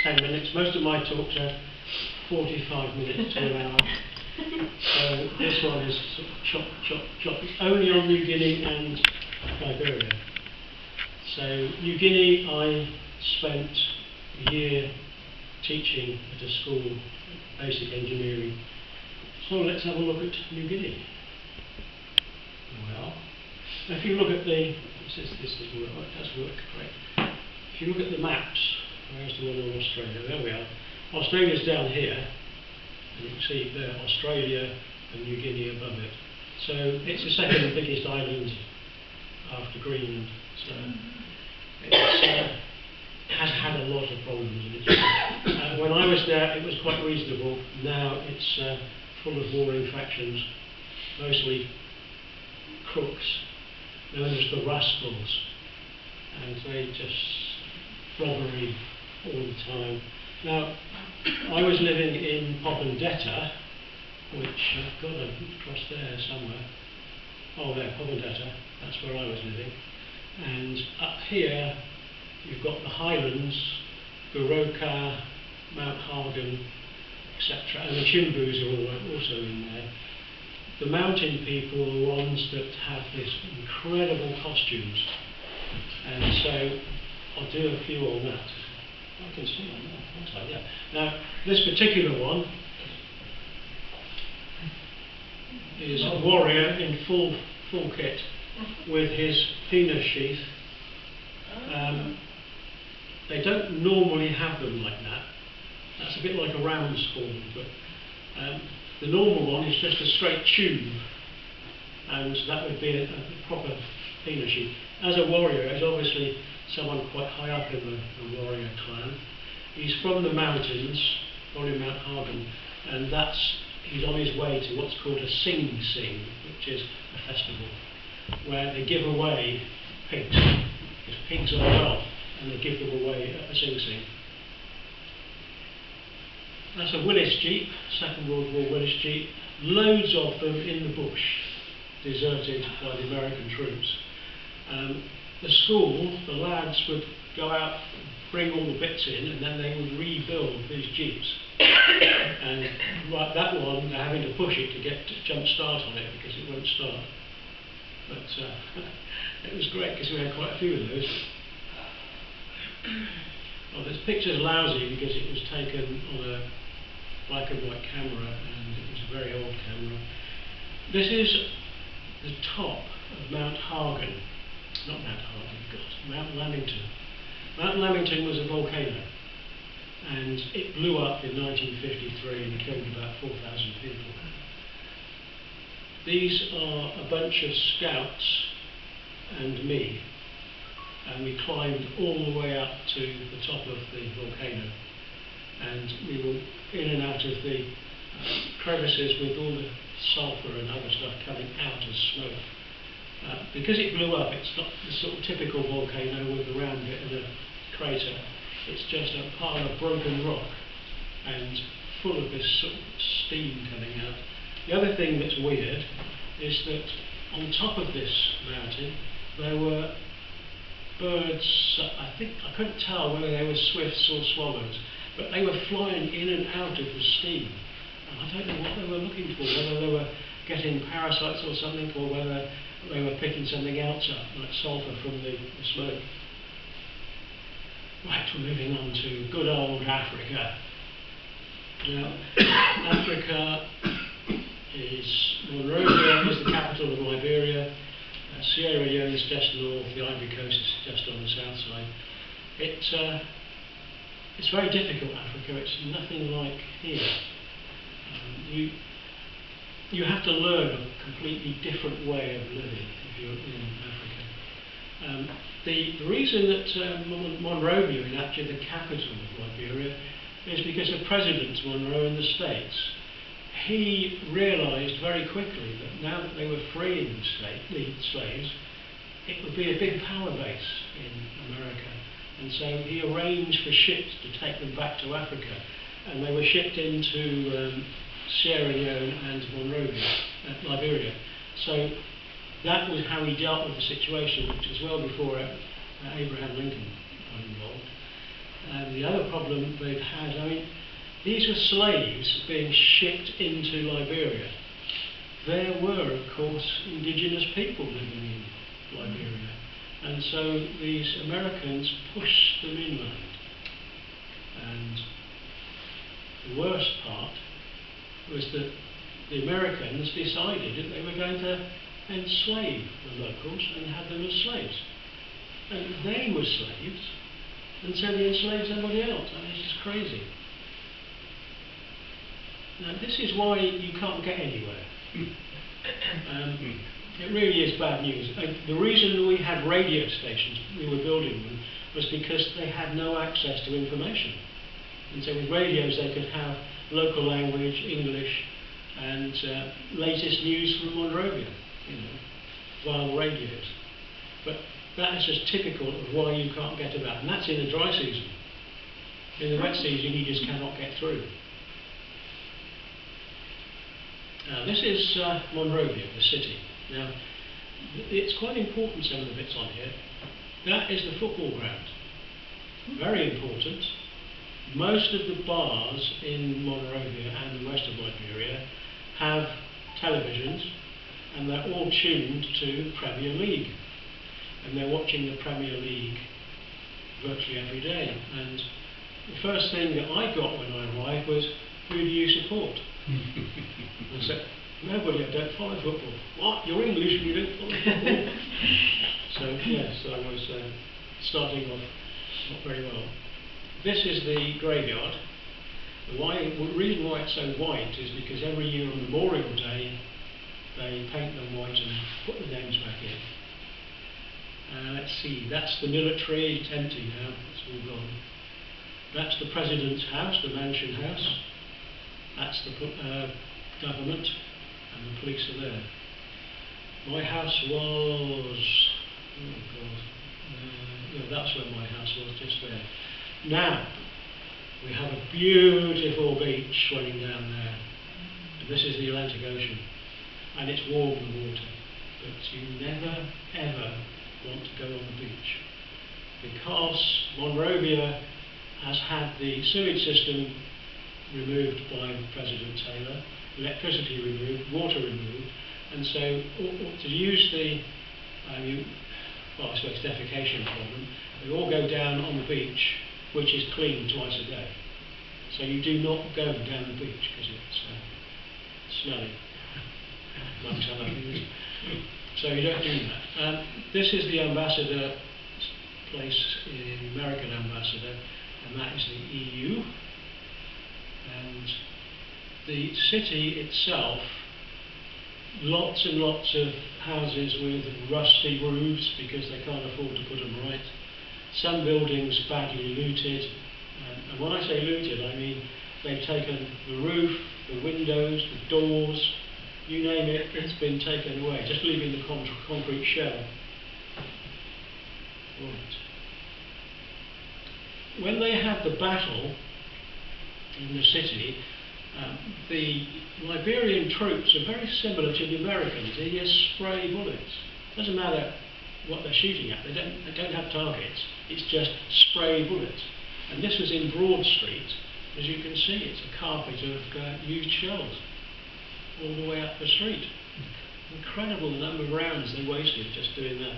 10 minutes. Most of my talks are 45 minutes to an hour. So this one is sort of chop, chop, chop. It's only on New Guinea and Liberia. So New Guinea, I spent a year teaching at a school, basic engineering. So let's have a look at New Guinea. Well, if you look at the, this doesn't work, it does work, great. If you look at the maps, where's the one on Australia? There we are. Australia's down here, and you can see there Australia and New Guinea above it. So it's the second biggest island after Greenland. So it has had a lot of problems in it. When I was there, it was quite reasonable. Now it's full of warring factions, mostly crooks, known as the rascals, and they just robbery all the time. Now, I was living in Popondetta, which I've got across there somewhere. Oh, there, Popondetta, that's where I was living. And up here, you've got the Highlands, Goroka, Mount Hagen, etc. And the Chimbus are also in there. The mountain people are the ones that have this incredible costumes. And so I'll do a few on that. I can see on that, yeah. Now, this particular one is a warrior in full kit with his penis sheath. They don't normally have them like that. That's a bit like a ram's horn, but the normal one is just a straight tube, and that would be a proper penis sheath. As a warrior, he's obviously someone quite high up in the warrior clan. He's from the mountains, probably Mount Hagen, and he's on his way to what's called a Sing Sing, which is a festival where they give away pigs, because pigs are wealth, and they give them away at the Sing Sing. That's a Willis Jeep, Second World War Willis Jeep, loads of them in the bush, deserted by the American troops. The school, the lads would go out, bring all the bits in, and then they would rebuild these Jeeps. And like that one, they're having to push it to get to jump start on it because it won't start. But it was great because we had quite a few of those. Well, this picture's lousy because it was taken on a black and white camera, and it was a very old camera. This is the top of Mount Hagen. Not Mount Hagen, God, Mount Lamington. Mount Lamington was a volcano, and it blew up in 1953 and killed about 4,000 people. These are a bunch of scouts and me, and we climbed all the way up to the top of the volcano, and we were in and out of the crevices with all the sulphur and other stuff coming out as smoke. Because it blew up, it's not the sort of typical volcano with a round bit and a crater. It's just a pile of broken rock and full of this sort of steam coming out. The other thing that's weird is that on top of this mountain there were birds. I couldn't tell whether they were swifts or swallows, but they were flying in and out of the steam. And I don't know what they were looking for, whether they were getting parasites or something, or whether they were picking something else up, like sulphur from the smoke. Right, we're moving on to good old Africa. Now, Africa Monrovia is the capital of Liberia. Sierra Leone is just north, the Ivory Coast is just on the south side. It's very difficult, Africa. It's nothing like here. You have to learn a completely different way of living if you're in Africa. The reason that Monrovia is actually the capital of Liberia is because of President Monroe in the States. He realised very quickly that now that they were freeing the slaves, it would be a big power base in America. And so he arranged for ships to take them back to Africa. And they were shipped into Sierra Leone and Liberia. So that was how he dealt with the situation, which was well before Abraham Lincoln got involved. And the other problem they've had, I mean, these were slaves being shipped into Liberia. There were, of course, indigenous people living in Liberia. And so these Americans pushed them inland. And the worst part was that the Americans decided that they were going to enslave the locals and have them as slaves. And they were slaves, and so they enslaved somebody else. I mean, it's just crazy. Now, this is why you can't get anywhere. It really is bad news. The reason we had radio stations, we were building them, was because they had no access to information. And so with radios they could have local language, English, and latest news from Monrovia, you know, via the radios. But that is just typical of why you can't get about, and that's in the dry season. In the wet season you just cannot get through. This is Monrovia, the city. Now, it's quite important, some of the bits on here. That is the football ground. Very important. Most of the bars in Monrovia and the rest of Liberia have televisions, and they're all tuned to Premier League. And they're watching the Premier League virtually every day. And the first thing that I got when I arrived was, who do you support? I said, nobody, I don't follow football. What? You're English and you don't follow football? So, yes, I was starting off not very well. This is the graveyard. The reason why it's so white is because every year on Memorial Day they paint them white and put the names back in. Let's see, that's the military, it's empty now, it's all gone. That's the President's house, the Mansion House. That's the government, and the police are there. My house was, oh God, yeah, that's where my house was, just there. Now, we have a beautiful beach running down there. And this is the Atlantic Ocean, and it's warm, the water. But you never, ever want to go on the beach, because Monrovia has had the sewage system removed by President Taylor, electricity removed, water removed, and so to use the, well, I suppose defecation problem, they all go down on the beach, which is cleaned twice a day. So you do not go down the beach because it's smelly, amongst other things. So you don't do that. This is the ambassador place, the American ambassador, and that is the EU. And the city itself, lots and lots of houses with rusty roofs because they can't afford to put them right. Some buildings badly looted, and when I say looted, I mean they've taken the roof, the windows, the doors, you name it, it's been taken away, just leaving the concrete shell. Right. When they had the battle in the city, the Liberian troops are very similar to the Americans. They just spray bullets. Doesn't matter what they're shooting at. They don't have targets. It's just spray bullets. And this was in Broad Street. As you can see, it's a carpet of used shells all the way up the street. Incredible the number of rounds they wasted just doing that.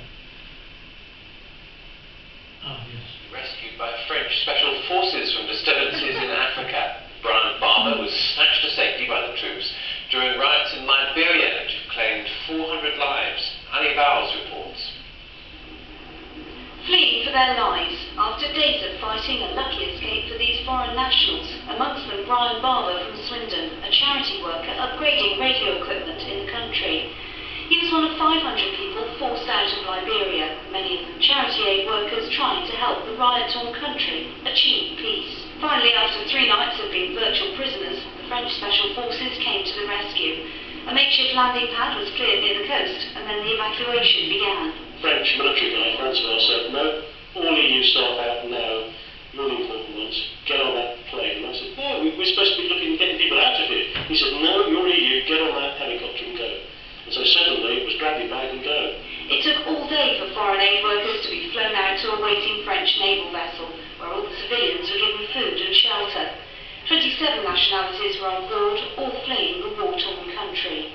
Ah, yes. Rescued by French special forces from disturbances in Africa. Brian Barber was snatched to safety by the troops during riots in Liberia, which have claimed 400 lives. Annie Bowles reports. Fleeing for their lives after days of fighting, a lucky escape for these foreign nationals, amongst them Brian Barber from Swindon, a charity worker upgrading radio equipment in the country. He was one of 500 people forced out of Liberia, many of them charity aid workers trying to help the riot-torn country achieve peace. Finally, after 3 nights of being virtual prisoners, the French special forces came to the rescue. A makeshift landing pad was cleared near the coast, and then the evacuation began. French military guy, Francois, said, no, all EU staff out now, you're the important ones, get on that plane. And I said, no, we're supposed to be looking at getting people out of here. He said, no, you're EU, get on that helicopter and go. And so suddenly it was grab your bag and go. It took all day for foreign aid workers to be flown out to a waiting French naval vessel, where all the civilians nationalities were on board, all fleeing the war-torn country.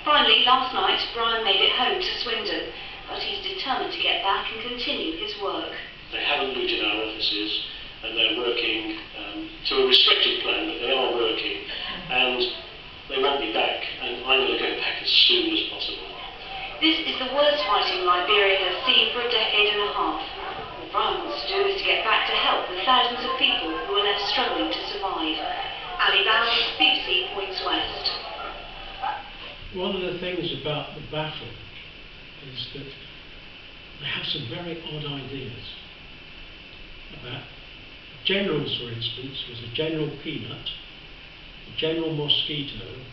Finally, last night, Brian made it home to Swindon, but he's determined to get back and continue his work. They haven't looted our offices, and they're working to a restricted plan, but they are working, and they want me back, and I'm going to go back as soon as possible. This is the worst fighting Liberia has seen for a decade and a half. What Brian wants to do is to get back to help the thousands of people who are left struggling to survive. Ali Bowles, BBC Points West. One of the things about the battle is that they have some very odd ideas. About generals, for instance, was a General Peanut, a General Mosquito,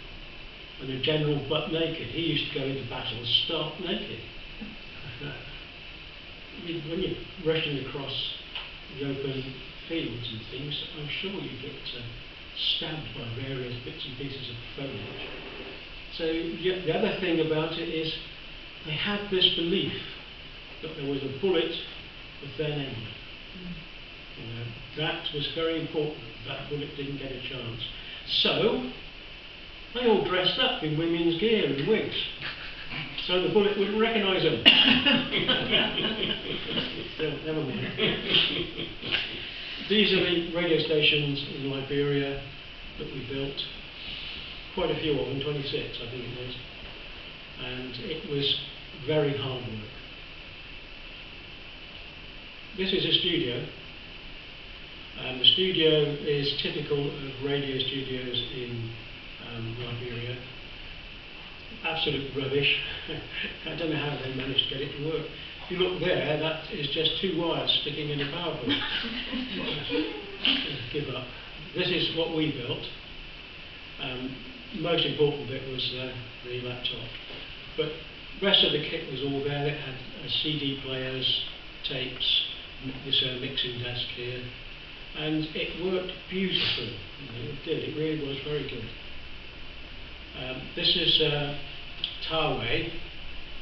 and a General Butt Naked. He used to go into battle stark naked. When you're rushing across the open fields and things, I'm sure you get stabbed by various bits and pieces of foliage. So the other thing about it is they had this belief that there was a bullet with their name on it. You know, that was very important. That bullet didn't get a chance. So they all dressed up in women's gear and wigs, so the bullet wouldn't recognise them. So, never mind. These are the radio stations in Liberia that we built. Quite a few of them, 26 I think it was. And it was very hard work. This is a studio. The studio is typical of radio studios in Liberia. Absolute rubbish. I don't know how they managed to get it to work. If you look there, that is just two wires sticking in a power cord. Give up. This is what we built. Most important bit was the laptop. But the rest of the kit was all there. It had CD players, tapes, this mixing desk here. And it worked beautifully. You know, it did. It really was very good. This is Tawe.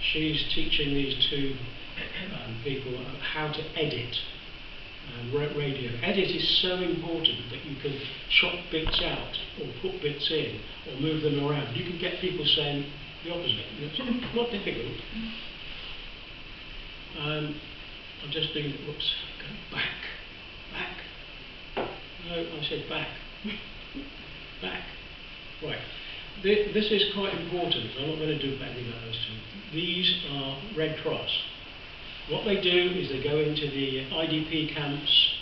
She's teaching these two people how to edit radio. Edit is so important that you can chop bits out or put bits in or move them around. You can get people saying the opposite. It's not difficult. I'm just doing, whoops, go back. No, I said back. Back. Right. This is quite important. I'm not going to do anything about those two. These are Red Cross. What they do is they go into the IDP camps,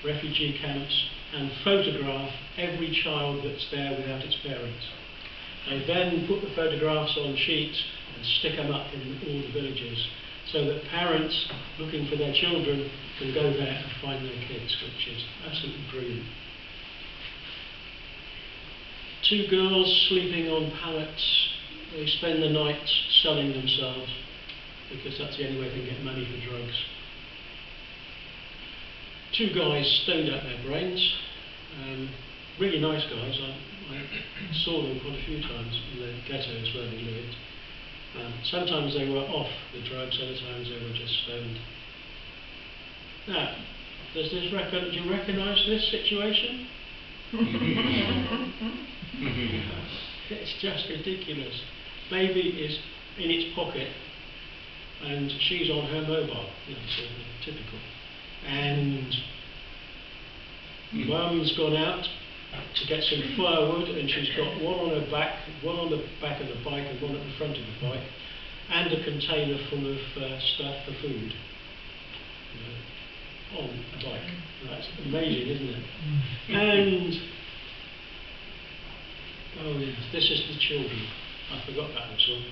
refugee camps, and photograph every child that's there without its parents. They then put the photographs on sheets and stick them up in all the villages so that parents looking for their children can go there and find their kids, which is absolutely brilliant. Two girls sleeping on pallets. They spend the night selling themselves because that's the only way they can get money for drugs. Two guys stoned out their brains. Really nice guys. I saw them quite a few times in the ghettos where they lived. Sometimes they were off the drugs, other times they were just stoned. Now, do you recognise this situation? It's just ridiculous. Baby is in its pocket and she's on her mobile. That's typical. And Mum's gone out to get some firewood and she's got one on her back, one on the back of the bike and one at the front of the bike, and a container full of stuff for food. You know, on a bike. That's amazing, isn't it? And oh yes, this is the children. I forgot about this one.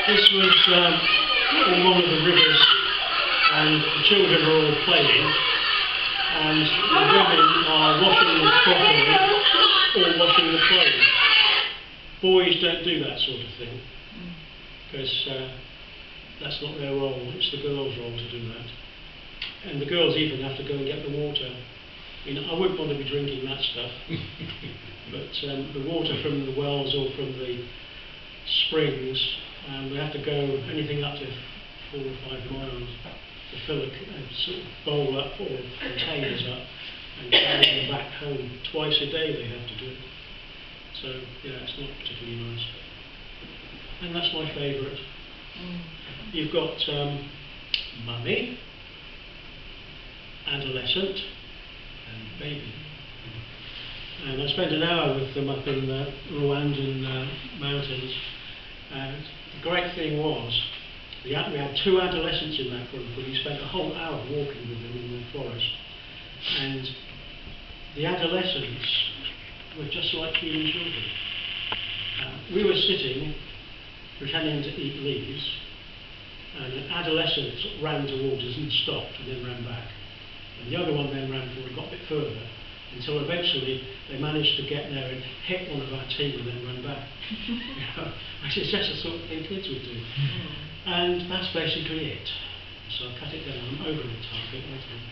This was in one of the rivers, and the children are all playing, and the women are washing the cloth or washing the clothes. boys don't do that sort of thing, because that's not their role, it's the girls' role to do that. And the girls even have to go and get the water. I mean, I wouldn't want to be drinking that stuff, but the water from the wells or from the springs, we have to go anything up to 4 or 5 miles to fill a sort of bowl up or containers up and carry them back home. Twice a day they have to do it. So, yeah, it's not particularly nice. And that's my favourite. You've got mummy, adolescent, and baby. And I spent an hour with them up in the Rwandan mountains. And the great thing was, we had 2 adolescents in that group, and we spent a whole hour walking with them in the forest. And the adolescents were just like human children. We were sitting, pretending to eat leaves, and an adolescent ran towards us and stopped and then ran back. And the other one then ran forward, got a bit further, until eventually they managed to get there and hit one of our team and then run back. It's just the sort of thing kids would do. And that's basically it. So I'll cut it down. I'm over the target, I think.